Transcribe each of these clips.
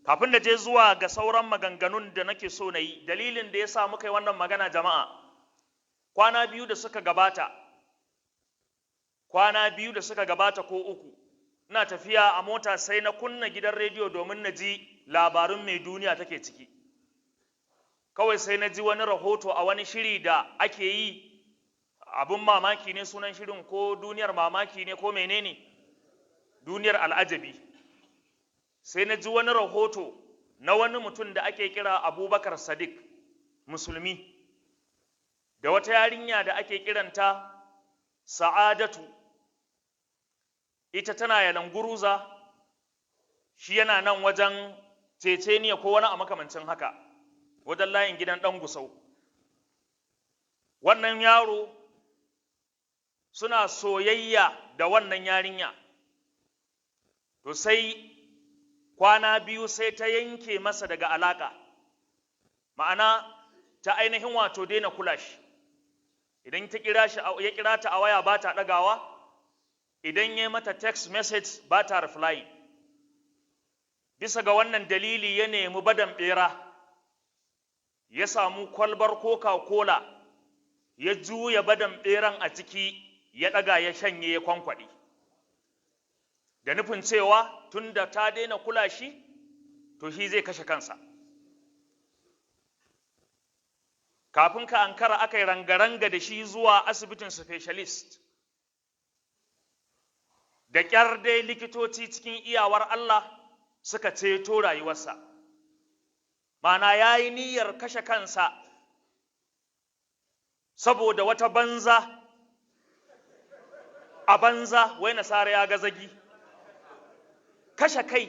kafin da je zuwa ga sauran maganganun da nake so na yi, dalilin da ya sa muka yi wannan magana jama'a, kwana biyu da suka gabata ko uku, ina tafiya a mota sai na kunna gidan rediyo domin na ji labarun mai duniya take ciki. Kawai sai na ji wani rahoto a wani shiri da ake yi, abin mamaki ne sunan shirin, ko duniyar mamaki ne ko menene, duniyar al'ajabi. Sai na ji wani rahoto na wani mutum da ake kira Abubakar Sadiq, musulmi, da wata yarinya da ake kiranta Sa'adatu, ita tana Yalanguruza, shi yana nan wajen Ceceniya ko wani a makamancin haka, wajen layin gidan ɗan Gusau. Wannan yaro suna soyayya da wannan yarinya, to sai kwana biyu sai ta yanke masa daga alaka, ma'ana ta ainihin wato daina kula shi. Idan ya kira ta a waya ba ta ɗagawa, idan ya mata text message ba ta replying. Bisa ga wannan dalili ya nemi badan ɓera, ya samu kwalbar Coca-Cola, ya juya badan ɓeran a ciki, ya ɗaga ya shanye ya kwankwaɗi, da nufin cewa tun da ta daina kula shi, to shi zai kashe kansa. Kafin ka ankara aka yi rangaranga da shi zuwa asibitin specialist. Da ƙyar dai likitoci cikin iyawar Allah suka ceto rayuwarsa. Mana ya yi niyyar kashe kansa saboda wata banza, a banza wai nasara ya ga zagi. Kashe kai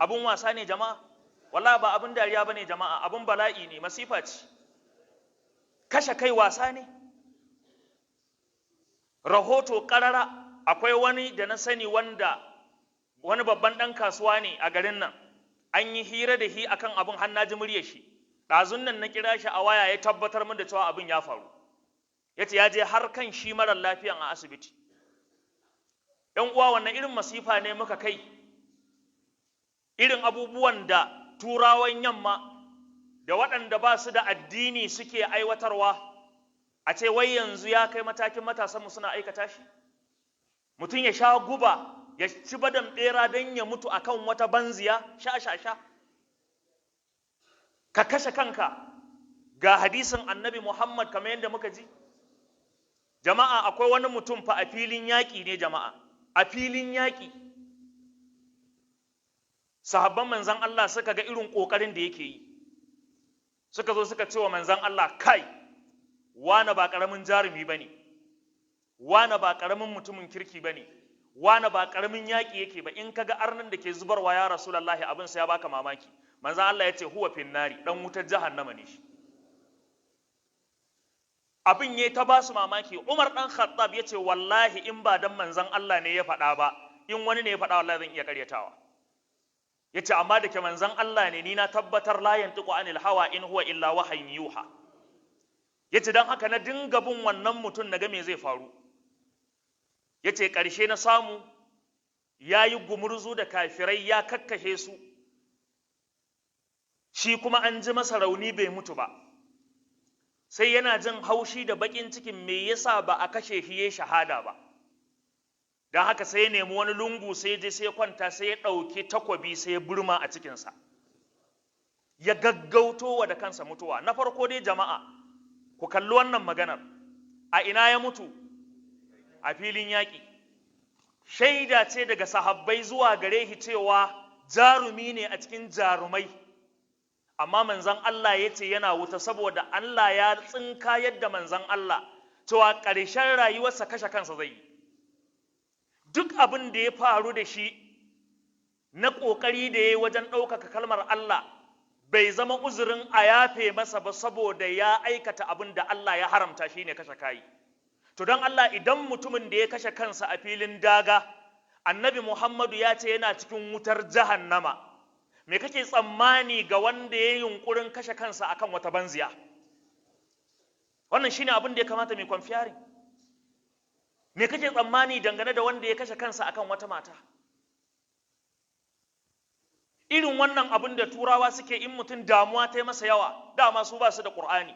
abin wasa ne jama'a, wallahi ba abin dariya ba ne jama'a, abin bala'i ne, masifa ce. Kashe kai wasa ne. Rahoto ƙarara, akwai wani da na sani wanda wani babban ɗan kasuwa ne a garin nan, an yi hira da shi akan abin, har na ji muryar shi. Ɗazun nan na kira shi a waya ya tabbatar min da cewa abin ya faru. Ya ce ya je har kan shi marar lafiyan a asibiti. ‘Yan uwa, wannan irin masifa ne muka kai, irin abubuwan da turawan yamma da waɗanda ba su da addini suke aiwatarwa, a ce wai yanzu ya kai matakin matasanmu suna aikata shi. Mutum ya sha guba, ya ci badan ɓera don ya mutu akan wata banziya, sha. Ka kashe kanka, ga hadisin annabi Muhammad kamar yadda muka ji. Jama'a, akwai wani mutum fa a filin yaƙi ne jama'a, a filin yaƙi. Sahabban manzan Allah suka ga irin ƙoƙarin da yake yi, suka zo suka ce wa manzan Allah, kai, wane ba ƙaramin jarumi ba ne, wane ba ƙaramin mutumin kirki ba ne, wane ba ƙaramin yaƙi yake ba, in ka ga arnin da ke zubarwa ya Rasulallahi abin sa ya baka mamaki. Manzan Allah ya ce huwa finnari, ɗan wutar jahannama ne shi. Abin ya ta ba su mamaki. Umar ɗan Khattab ya ce wallahi in ba dan manzan Allah ne ya faɗa ba, in wani ne ya faɗa wallahi zan iya ƙaryatawa. Ya ce amma da ke manzan Allah ne, ni na tabbatar la yantiqu anil hawa in huwa illa wahayin yuha. Ya ce don haka na dinga bin wannan mutum na ga me zai faru. Ya ce ƙarshe na samu ya yi gumurzu da kafirai, ya kakkashe su, shi kuma an ji masa rauni bai mutu ba. Sai yana jin haushi da baƙin cikin me yasa ba a kashe shi ya shahada ba. Don haka sai ya nemi wani lungu, sai je sai ya kwanta, sai ya ɗauki takwabi sai ya burma a cikinsa, ya gaggautowa da kansa mutuwa. Na farko dai jama'a, ku kalli wannan maganar, a ina ya mutu? A filin yaƙi. Shaida ce daga sahabbai zuwa gare shi cewa jarumi ne a cikin jarumai, amma manzan Allah ya ce yana wuta saboda Allah ya tsinka yadda manzan Allah cewa ƙarshen rayuwarsa kashe kansa zai yi. Duk abin da ya faru da shi na ƙoƙari da ya yi wajen ɗaukaka kalmar Allah bai zama uzurin a yafe masa ba, saboda ya aikata abin da Allah ya haramta, shi ne kashe kayi. To don Allah, idan mutumin da ya kashe kansa a filin daga, annabi Muhammadu ya ce yana cikin wutar jahannama, me kake tsammani ga wanda ya yi yunƙurin kashe kansa akan wata banziya? Wannan shine abin da ya kamata mai kwamfiyari. Me kake tsammani dangane da wanda ya kashe kansa akan wata mata? irin wannan abin da turawa suke in mutum damuwa ta yi masa yawa, dama su ba su da Qur'ani,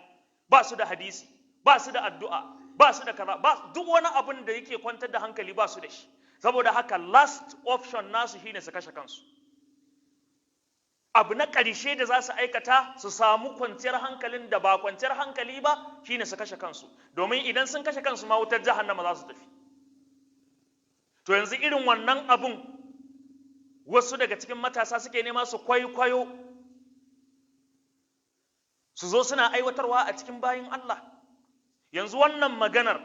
ba su da hadisi, ba su da addu'a, ba su da kaza, ba duk wani abin da yake kwantar da hankali ba su da shi. Saboda haka last option nasu shine su kashe kansu. Abu na ƙarshe da za su aikata su samu kwanciyar hankalin da ba kwanciyar hankali ba shine su kashe kansu, domin idan sun kashe kansu ma wutar jahannama za su tafi. To yanzu irin wannan abun wasu daga cikin matasa suke nema su kwaikwayo, su zo suna aiwatarwa a cikin bayin Allah. Yanzu wannan maganar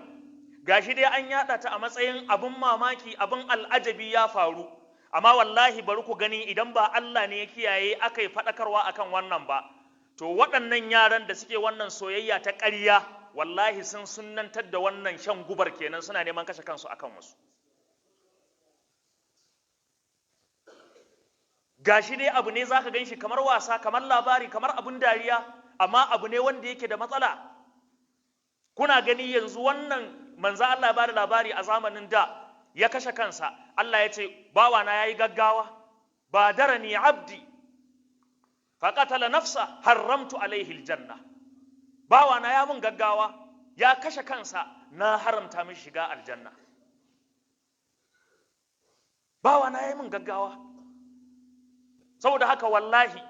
gashi dai an yada ta a matsayin abun mamaki, abun al'ajabi ya faru, amma wallahi bari ku gani idan ba Allah ne ya kiyaye aka yi faɗakarwa akan wannan ba, to waɗannan yaran da suke wannan soyayya ta ƙarya wallahi sun sunnantar da wannan shan gubar kenan, suna neman kashe kansu akan wasu. Gashi dai abu ne zaka gan shi kamar wasa, kamar labari, kamar abun dariya, amma abu ne wanda yake da matsala. Kuna gani yanzu wannan manzo Allah ya bada labari a zamanin da ya kashe kansa, Allah ya ce bawana yayi gaggawa, badarani abdi faqatala nafsa haramtu alaihi aljanna. Bawana ya mun gaggawa, ya kashe kansa, na haramta mishi shiga aljanna. Bawana yayi mun gaggawa. Saboda haka wallahi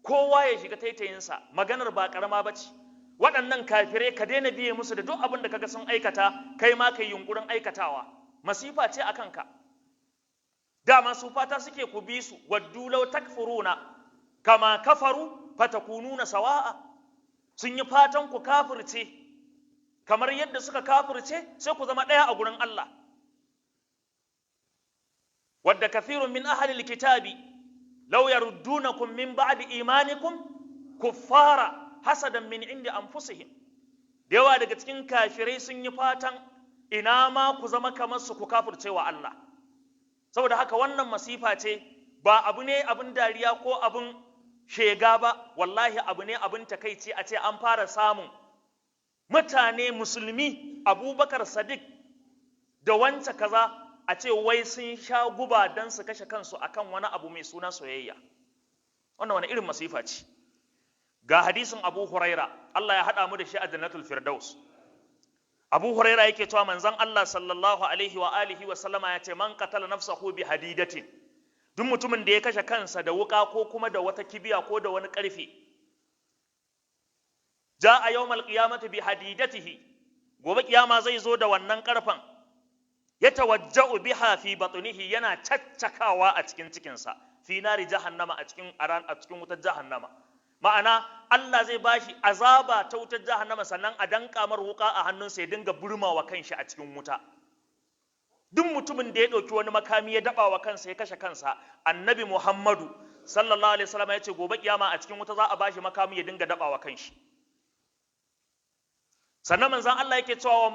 kowa ya shiga taitayinsa, maganar ba karama bace. Waɗannan kafirai ka daina biye musu da duk abin da kaga sun aikata, kai ma kai yunkurin aikatawa, masifa ce a kanka. Dama su fata suke ku bi su, waddu law takfuruna kama kafaru fatakununa sawa'a. Sun yi fatan ku kafirce kamar yadda suka kafirce, sai ku zama ɗaya a gurin Allah. Wadda kathirun min ahli alkitabi law yaruddunakum min ba'di imanikum kuffara hasadan min indi anfusihim. Da yawa daga cikin kafirai sun yi fatan ina ma ku zama kamar su ku kafirce wa Allah. Saboda haka wannan masifa ce, ba abu ne abin dariya ko abin shega ba, wallahi abu ne abin takaici a ce an fara samun mutane musulmi, Abubakar Sadiq da wance kaza, a ce wai sun sha guba don su kashe kansu akan wani abu mai suna soyayya. Wannan wani irin masifa ce. Ga hadisin Abu Huraira, Allah ya haɗa mu da shi a Jannatul Firdaus. Abu Huraira yake cewa manzon Allah sallallahu alaihi wa alihi wa sallama ya ce man qatala nafsahu bi hadidatin, duk mutumin da ya kashe kansa da wuka ko kuma da wata kibiya ko da wani ƙarfe, jaa yawmal qiyamati bi hadidatihi, gobe kiyama zai zo da wannan ƙarfen, ya tawajja'u biha fi batnihi, yana caccakawa a cikin cikinsa, fi nari jahannama, a cikin wutar jahannama. Ma'ana Allah zai bashi azaba ta wutar jahannama, sannan a danka mar wuka a hannunsa ya dinga burmawa kanshi a cikin wuta. Duk mutumin da ya ɗauki wani makami ya daba wa kansa ya kashe kansa, Annabi Muhammadu sallallahu alaihi wasallam ya ce gobe kiyama a cikin wuta za a bashi makami ya dinga daba wa kanshi. Sannan manzon Allah yake cewa